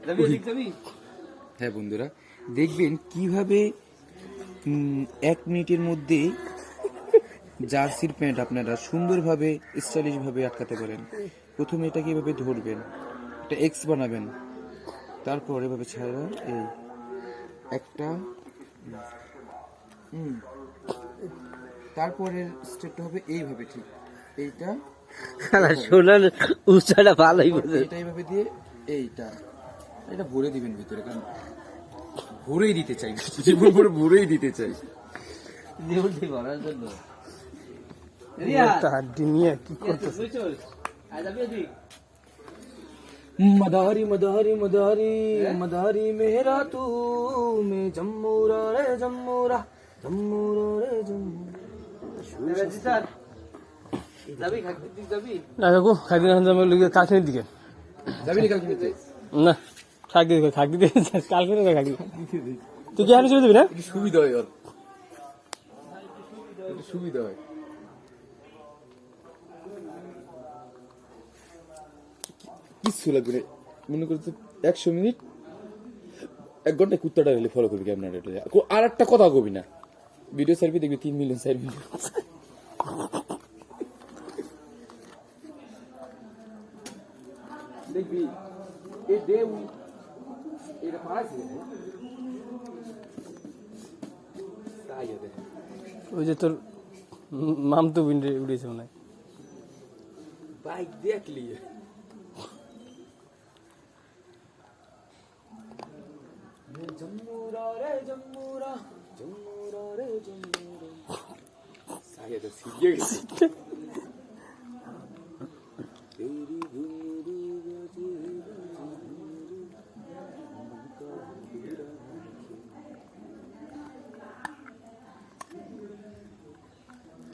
রবি, দেখবি? হ্যাঁ বন্ধুরা, দেখবেন কিভাবে 1 মিনিটের মধ্যে জার্সির প্যান্ট আপনারা সুন্দরভাবে স্টাইলিশ ভাবে আটকাতে পারেন। প্রথমে এটাকে এভাবে ধরবেন, এটা এক্স বানাবেন, তারপর এভাবে ছাড়া এই একটা তারপরের স্টেপটা হবে এইভাবে, ঠিক এইটা শোনার উচ্চারটা ভালোই বোঝে। এটা এইভাবে দিয়ে এইটা এটা ভরে দিবেন ভিতরে, কারণ ভরেই দিতে চাই, জীবন ভরে ভরেই দিতে চাই। জীবনটি ভরার জন্য একটা হাড্ডি নিয়ে কি করতেছে? मदारी मदारी मदारी मदारी मेरा तू मैं जम्मूरा रे जम्मूरा जम्मूरा रे जम्मूरा। যাবি খাকতে দিক যাবি? না কাকু খাকি দিন কালকের দিকে যাবি না কালকে নিতে? না খাকি দিকে কালকে খাকি তুই কি হানি চলে দিবি না? একটু সুবিধা হয়, ওর একটু সুবিধা হয়। কিচ্ছু লাগবে না, মনে করতে 100 মিনিট 1 ঘন্টায় কুত্তাটা হলে ফলো করবি ক্যামেরা। আর একটা কথা কবি না, ভিডিও সার্ভি দেখবি 3 মিলিয়ন 4 মিলিয়ন। দেখবি এই দেউ এটা পারাইছে তাই হবে। ওই যে তোর মামতো বিন্ডে উড়েছে মনে হয়। বাইক দেখলি जम्मूरा रे जम्मूरा जम्मूरा रे जम्मूरा। সাইয়া তো সিরিয়ে গেছে।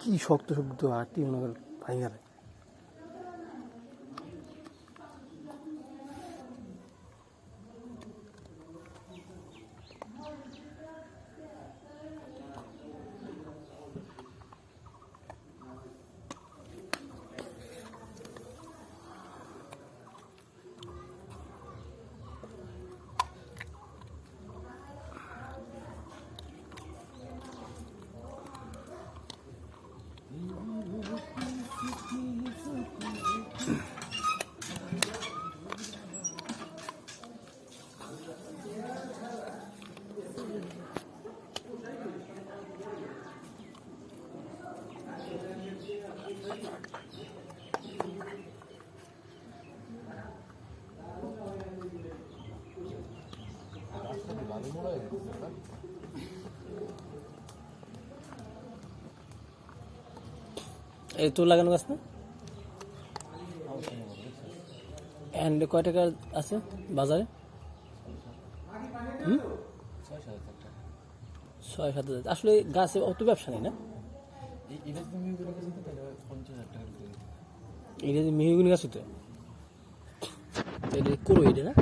কি শক্ত শক্ত হাঁটি মনে কর ভাঙা যায়। এই তোর লাগানো গাছ না? এন্ড কয় টাকা আছে বাজারে? 6-7 হাজার। আসলে গাছে অত ব্যবসা নেই না? এটা যে মেহগুনি গাছ হতো এটা করো এটা না?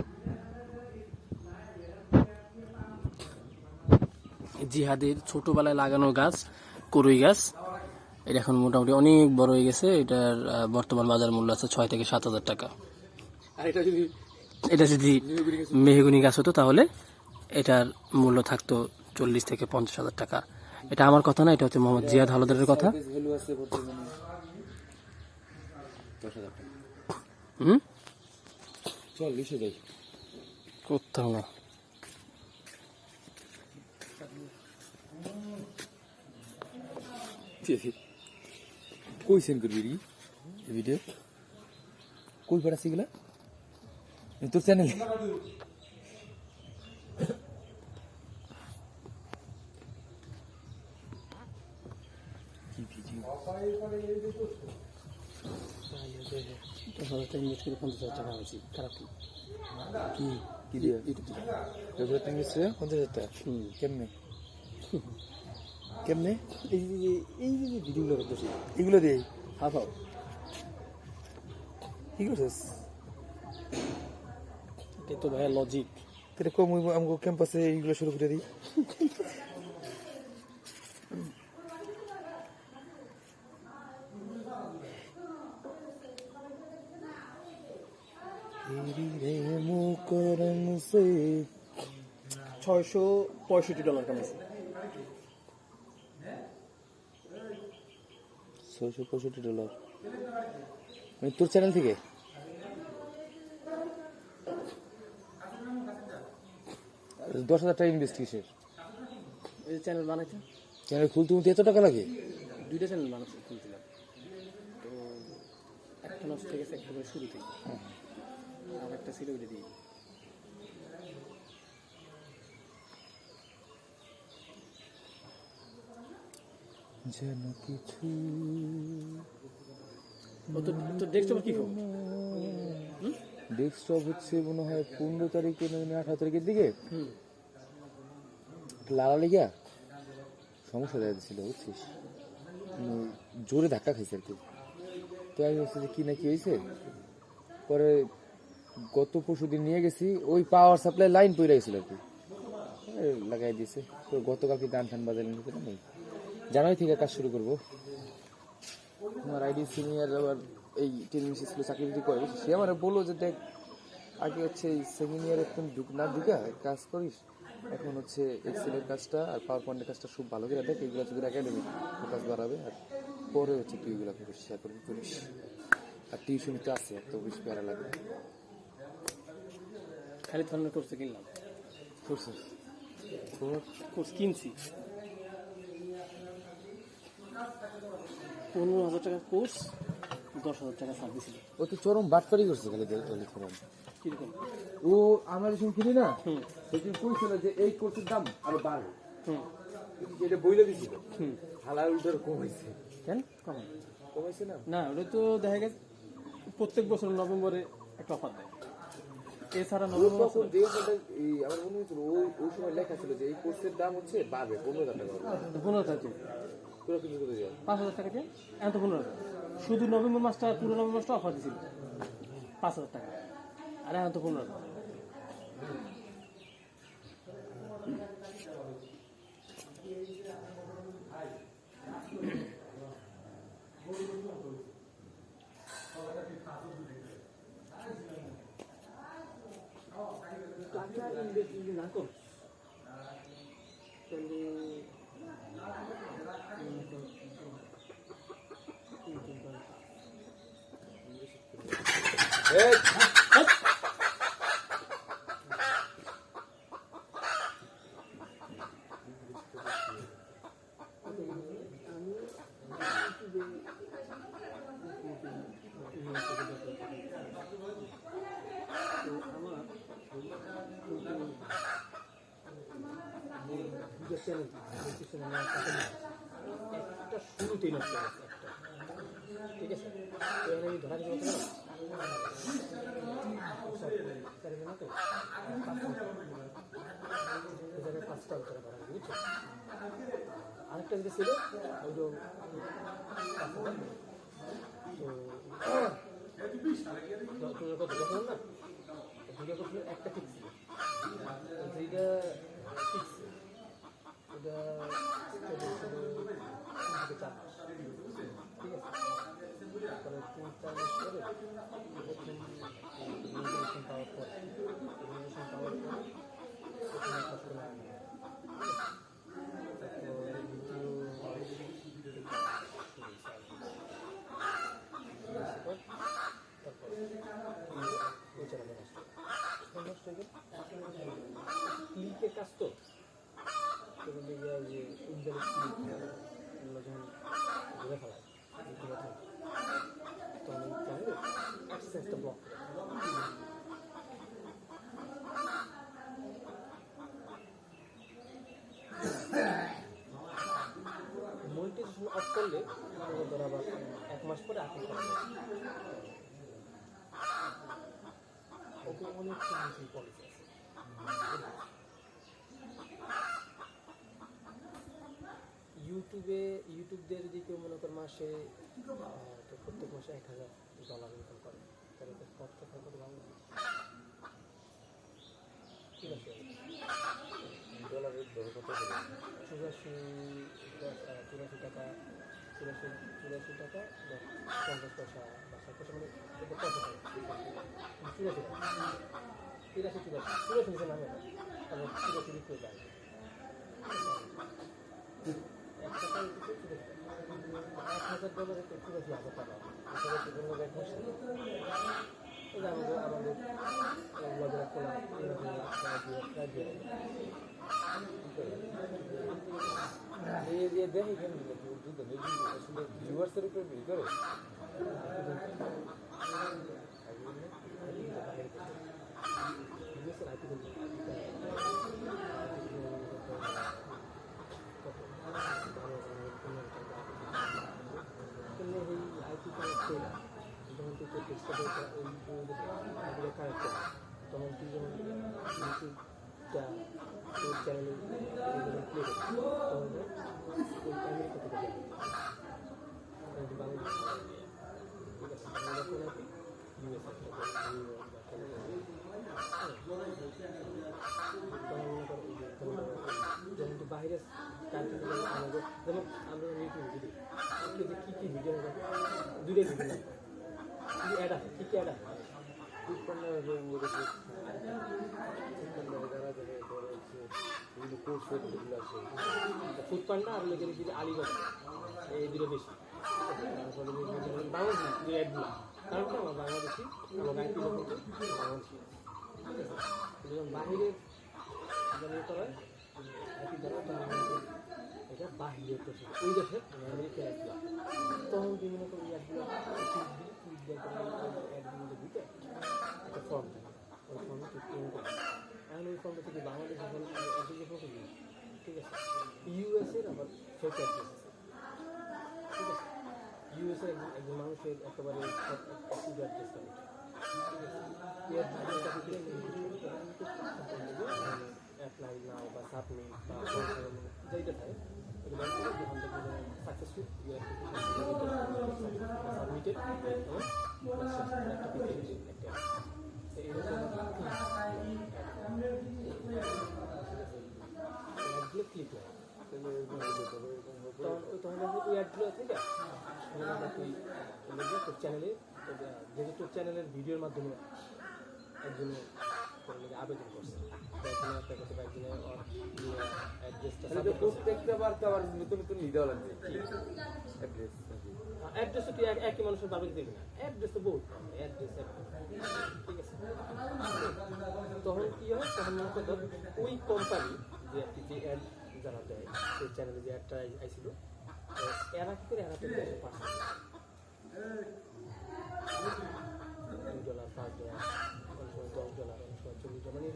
জিহাদের ছোটবেলায় লাগানো গাছ করই গাছ, এটা এখন মোটামুটি অনেক বড় হয়ে গেছে। এটার বর্তমান বাজার মূল্য আছে 6 থেকে 7 হাজার টাকা। আর এটা যদি মেহগুনি গাছ হতো তাহলে এটার মূল্য থাকতো 40 থেকে 50 হাজার টাকা। এটা আমার কথা না, এটা হচ্ছে মোহাম্মদ জিয়াদ হালদারের কথা। ভ্যালু আছে বর্তমানে 10,000 টাকা। চল লিখে যাই করতাম না। কই সেন্ড করবি রে ভিডিও? কই পাঠাচ্ছি গুলা? তোর চ্যানেল কি ভিডিও? 10,000 টাকা ইনভেস্ট করে 50,000 টাকা হয়েছে। খারাপ কি? কি কি দিয়ে? ইউটিউব থেকে 50,000 টাকা। কেমনে কেমনে? এই যে ভিডিওগুলো করতেছি এগুলো দিয়ে হাফ হাফ কি করছিস? এটা তো ভাইয়া লজিক। তাহলে কম আমাকে ক্যাম্পাসে এইগুলো শুরু করে দিই। $665 কামাইছে। $665 মানে তোর চ্যানেল থেকে? 10,000 টাকা ইনভেস্ট কিসের? এই চ্যানেল বানাইছে চ্যানেল খুলতে খুলতে এত টাকা লাগে? 2টা চ্যানেল মানুষ খুলছিলাম, তো একটা নষ্ট হয়ে গেছে একেবারে শুরুতেই, আর একটা ছিল ওইটা দিয়ে। যেন কিছু তো ডেস্কটপ কি খবর? ডেস্কটপ হচ্ছে মনে হয় 15 তারিখে না 18 তারিখের দিকে লালা লেগা সমস্যা দেখা দিচ্ছিল, বুঝছিস, জোরে ধাক্কা খাইছে আর কি। তো আমি হচ্ছে যে কি না কি হয়েছে, পরে গত পরশু দিন নিয়ে গেছি, ওই পাওয়ার সাপ্লাই লাইন পড়ে গেছিল আর কি, লাগাই দিয়েছে। তো গতকালকে গান ফান বাজালেন নেই, জানুয়ারি থেকে কাজ শুরু করবো। আমার আইডি সিনিয়র আবার এই টেলিভিশন স্কুলে চাকরি করে, সে আমার বললো যে দেখ আগে হচ্ছে এই সেকেন্ড ইয়ার একদম না ঢুকা কাজ করিস, এখন হচ্ছে এক্সেলের কাজটা আর পাওয়ার পয়েন্টের কাজটা খুব ভালো করে দেখ, এগুলো তোদের একাডেমি ফোকাস বাড়াবে, আর পরে হচ্ছে তুই এগুলো করিস, শেয়ার করবি করিস। আর টিউশনিতে আছে এত বেশি প্যারা লাগে। খালি ধরনের কোর্সে কিনলাম, কোর্স কিনছি 15,000 টাকার কোর্স, 10,000 টাকা ছাড় দিছিল। ও তো চরম বাটপারি করছে খালি কিরকম? ও আমার যখন কিনি না সেদিন কইছিল যে এই কোর্সের দাম আরো বাড়বে, এটা বইলে দিছিল, হালাল উল্টার কমাইছে। কেন কমাইছে না? না, ওটা তো দেখা গেছে প্রত্যেক বছর নভেম্বরে একটা অফার দেয়, এছাড়া নভেম্বর তখন যে আমার মনে হয়েছিল ওই সময় লেখা ছিল যে এই কোর্সের দাম হচ্ছে বাড়বে 15,000 টাকা, 15 টাকা, তোরা কিছু করতে যাও 5,000 টাকা দিয়ে এখন তো 15,000। শুধু নভেম্বর মাসটা, পুরো নভেম্বর মাসটা অফার দিছিল 5,000 টাকা, আর এখন তো 15,000। না কর একটা শুরুতেই নষ্ট হয়ে গেছে একটা, ঠিক আছে, এখানে আমি ধরা দিতে পারবো না তো, 5টা ধরা ধরা, বুঝছো? আরেকটা যেটা ছিল ওই তো কত যখন না দুইটা করছিল, একটা ঠিক ছিল, দুইটা ঠিক ছিল, ওটা ছিল 4 মাস, ঠিক আছে। তারপরে 3-4 মাস পরে রিনোভেশন পাওয়ার পর ক্লিকের কাজ তো যে উজ্জ্বল যখন ঘুরে ফেলায় তখন অ্যাক্সেসটা ব্লক করে। মনিটাইজেশন অফ করলে ধর আবার 1 মাস পরে আপনি ওকে অনেক পলিসি আছে। ইউটিউবে যদি কেউ মনে করেন মাসে প্রত্যেক মাসে $1,000 ইনকাম করে, তাহলে তো কত টাকা বাংলা, ঠিক আছে, ডলারের দর কত হবে? 84 টাকা 50 পয়সা বা 60 পয়সা, মানে কত টাকা? 84 নিচে নামে, তাহলে 84 বিক্রি যায় $1,000 $84,000 টাকা। আমাদের খোলা দেখে কেন যুদ্ধ আসলে ভিউয়ার্সের উপরে ভিড় করে তখন তুই যখন ইউটিউবটা তোর চ্যানেলে প্লে করছিস তখন ওই আমেরিকা থেকে যাবে বাংলাদেশ ঠিক আছে বাংলাদেশে নাকি ইউএস যেমন তো বাইরে কান্ট্রি থেকে আমাদের যেমন আমরা ইউটিউব ভিডিও কী কী ভিডিও দুটোই ভিডিও কিন্তু অ্যাড আছে কী কী অ্যাড আছে ফুড পান্ডা আর লোকের দিকে আলিগড় এই দুটো বেশি বাংলাদেশি যে অ্যাডগুলো কারণ কি আমার বাংলাদেশি আমার আইপি বাংলাদেশি যখন বাহিরের করায় আইপি দ্বারা এটা বাহিরের দেশে ওই দেশের আমেরিকার অ্যাডগুলো তখন বিভিন্ন করে অ্যাডগুলো অ্যাডগুলো দিতে একটা ফর্ম থাকে ওই ফর্মে প্রিন্ট করে এখন ওই ফর্মটা থেকে বাংলাদেশ যখন অ্যাপ্লিকেশন করি ঠিক আছে ইউএসের আবার ফেক অ্যাড্রেস আছে ঠিক আছে ইউএসের একজন মানুষের একেবারে সব অ্যাড্রেস থাকে ঠিক আছে অ্যাপ্লাই নাও বা সাবমিট বা যেটা থাকে সাকসেসফুল সাবমিটেড ক্লিক হয় তখন ওই অ্যাডগুলো থেকে তোর চ্যানেলে যেহেতু তোর চ্যানেলের ভিডিওর মাধ্যমে একজনে আবেদন করছে প্রত্যেকটা বার তো আবার নতুন নতুন নিতে হলেন অ্যাড্রেস তো তুই একই মানুষের পাবে দিবি না অ্যাড্রেস তো বহুত অ্যাড্রেস ঠিক আছে তখন কি হয় তখন মনে করো ওই কোম্পানি যে আর কি যে অ্যাড যারা দেয় সেই চ্যানেলে যে অ্যাডটা আইছিল এরা কি করে এরা $2 $5 $5 $10 অনেক সময় $40 মানে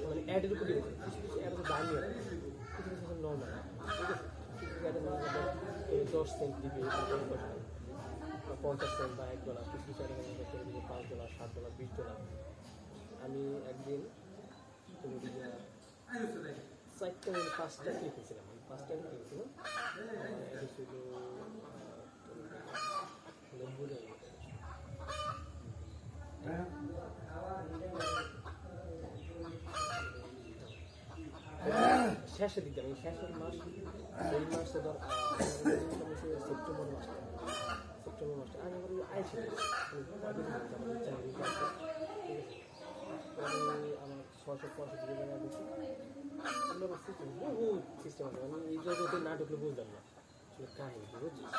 মানে অ্যাডের উপর ডিপেন্ড কিছু কিছু অ্যাড দামি হয় কিছু কিছু নর্মাল ঠিক আছে কিছু 10 সেন্ট দিবে 50 সেন্ট বা $1 কিছু কিছু অ্যাড করে দিবে $5 $7 $20 আমি একদিন চারটা 5টা ক্লিক করেছিলাম আমি 5টা ক্লিক করেছিলাম এটা ছিল লেম্বুরে শেষের দিকে আমি শেষের মাস এই মাসে ধর সেপ্টেম্বর মাসটা আমি আইছি আমার 650 টাকা দিচ্ছি বহু সিস্টেম আছে আমি এই জগতে না ঢুকলে বুঝতাম না আসলে কাহিনী বুঝছিস